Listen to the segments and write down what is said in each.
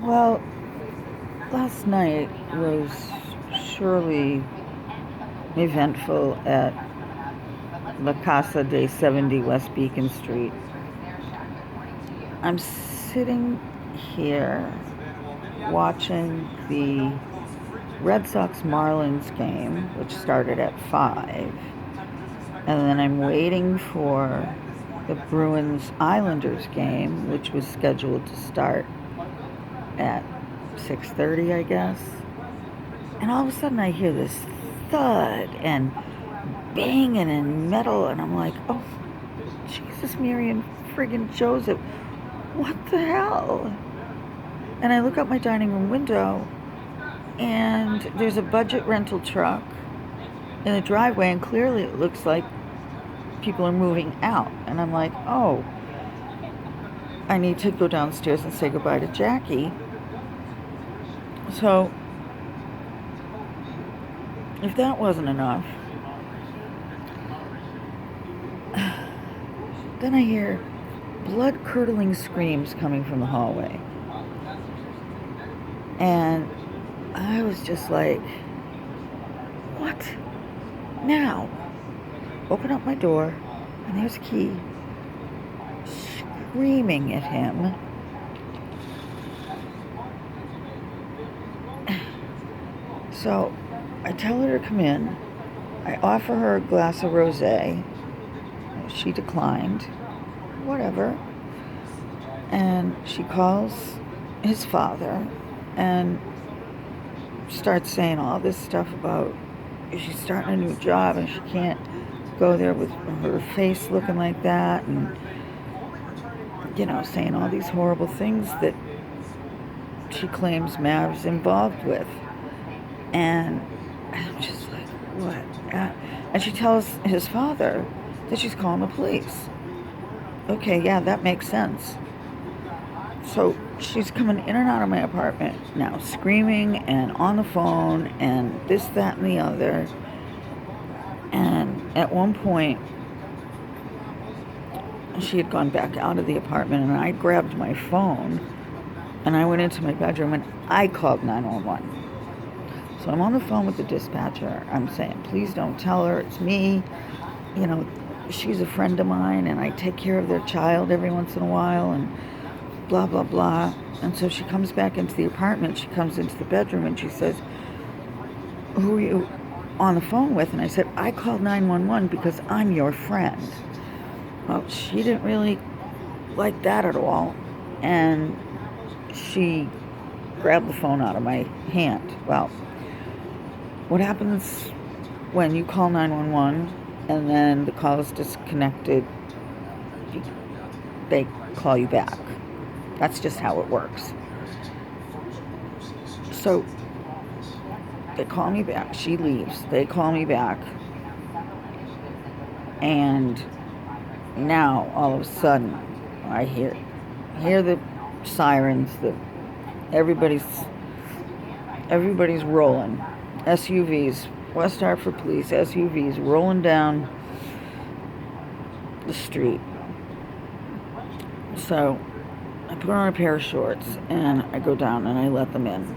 Well, last night was surely eventful at La Casa de 70 West Beacon Street. I'm sitting here watching the Red Sox Marlins game, which started at 5, and then I'm waiting for the Bruins Islanders game, which was scheduled to start at 6:30, I guess. And all of a sudden I hear this thud and banging and metal, and I'm like, oh, Jesus, Mary and friggin' Joseph, what the hell? And I look out my dining room window, and there's a budget rental truck in the driveway, and clearly it looks like people are moving out. And I'm like, oh, I need to go downstairs and say goodbye to Jackie. So, if that wasn't enough, then I hear blood-curdling screams coming from the hallway. And I was just like, what? Now? Open up my door, and there's Key screaming at him. So I tell her to come in. I offer her a glass of rosé. She declined. Whatever. And she calls his father and starts saying all this stuff about she's starting a new job and she can't go there with her face looking like that, and saying all these horrible things that she claims Mav's involved with. And I'm just like, what? And she tells his father that she's calling the police. Okay, yeah, that makes sense. So she's coming in and out of my apartment now, screaming and on the phone and this, that, and the other. And at one point, she had gone back out of the apartment, and I grabbed my phone and I went into my bedroom and I called 911. So I'm on the phone with the dispatcher. I'm saying, please don't tell her it's me. She's a friend of mine and I take care of their child every once in a while and blah, blah, blah. And so she comes back into the apartment. She comes into the bedroom and she says, who are you on the phone with? And I said, I called 911 because I'm your friend. Well, she didn't really like that at all. And she grabbed the phone out of my hand. Well, what happens when you call 911 and then the call is disconnected? They call you back. That's just how it works. So they call me back. She leaves. They call me back. And now, all of a sudden, I hear the sirens. Everybody's rolling. SUVs, West Hartford Police SUVs rolling down the street. So I put on a pair of shorts and I go down and I let them in.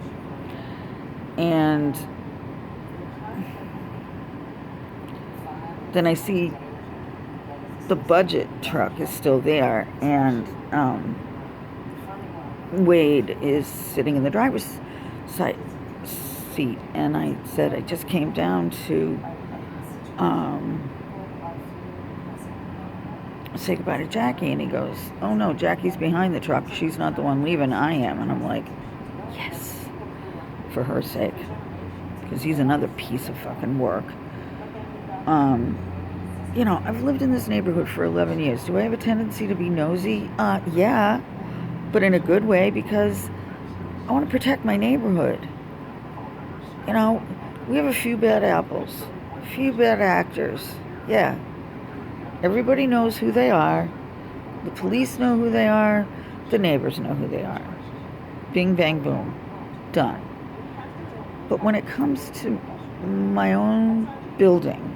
And then I see the budget truck is still there, and Wade is sitting in the driver's side seat. And I said, I just came down to say goodbye to Jackie. And he goes, oh no, Jackie's behind the truck. She's not the one leaving, I am. And I'm like, yes, for her sake, because he's another piece of fucking work. I've lived in this neighborhood for 11 years. Do I have a tendency to be nosy? Yeah, but in a good way, because I want to protect my neighborhood. We have a few bad apples, a few bad actors. Yeah. Everybody knows who they are. The police know who they are. The neighbors know who they are. Bing, bang, boom. Done. But when it comes to my own building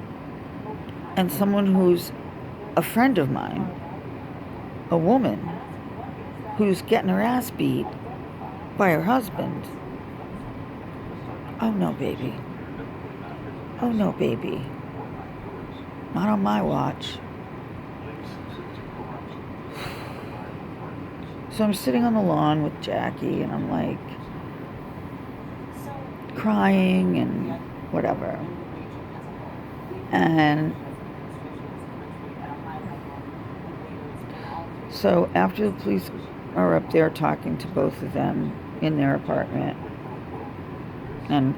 and someone who's a friend of mine, a woman who's getting her ass beat by her husband. Oh no, baby. Oh no, baby. Not on my watch. So I'm sitting on the lawn with Jackie, and I'm like crying and whatever. And so after the police are up there talking to both of them in their apartment, and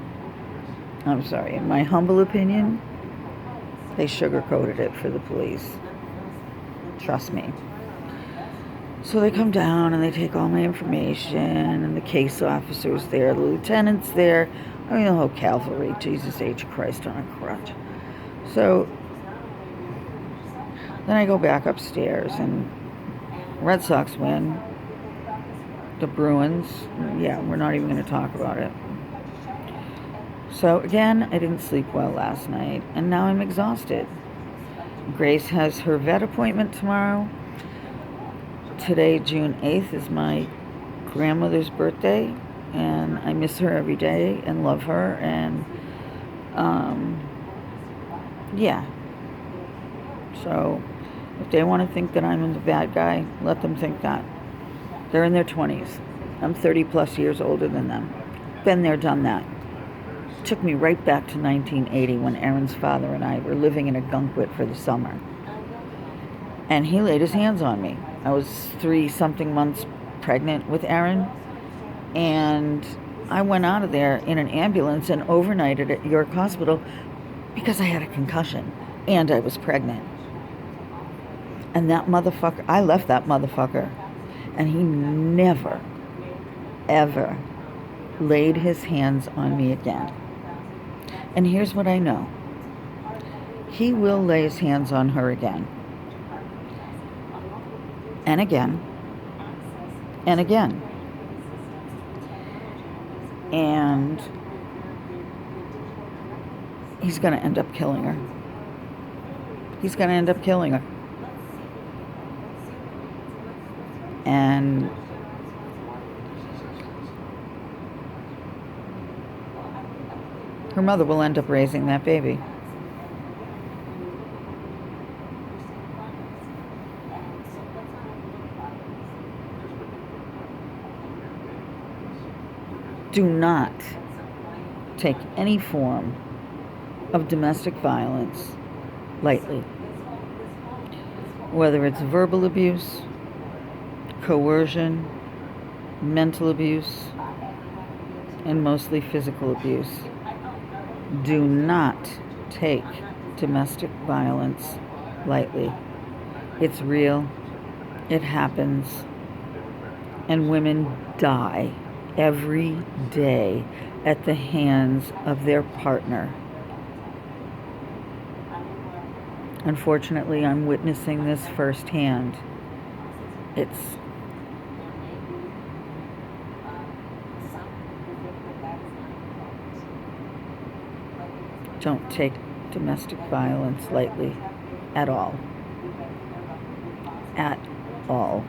I'm sorry, in my humble opinion, they sugarcoated it for the police. Trust me. So they come down and they take all my information, and the case officer's there, the lieutenant's there. I mean, the whole cavalry. Jesus H. Christ on a crutch. So then I go back upstairs, and Red Sox win. The Bruins, yeah, we're not even going to talk about it. So again, I didn't sleep well last night, and now I'm exhausted. Grace has her vet appointment tomorrow. Today, June 8th, is my grandmother's birthday, and I miss her every day and love her, and yeah. So if they want to think that I'm the bad guy, let them think that. They're in their 20s. I'm 30 plus years older than them. Been there, done that. Took me right back to 1980 when Aaron's father and I were living in a gunkwit for the summer. And he laid his hands on me. I was 3-something months pregnant with Aaron, and I went out of there in an ambulance and overnighted at York Hospital because I had a concussion and I was pregnant. And that motherfucker, I left that motherfucker, and he never, ever laid his hands on me again. And here's what I know. He will lay his hands on her again. And again. And again. And he's going to end up killing her. He's going to end up killing her. And her mother will end up raising that baby. Do not take any form of domestic violence lightly. Whether it's verbal abuse, coercion, mental abuse, and mostly physical abuse. Do not take domestic violence lightly. It's real. It happens. And women die every day at the hands of their partner. Unfortunately, I'm witnessing this firsthand. Don't take domestic violence lightly at all. At all.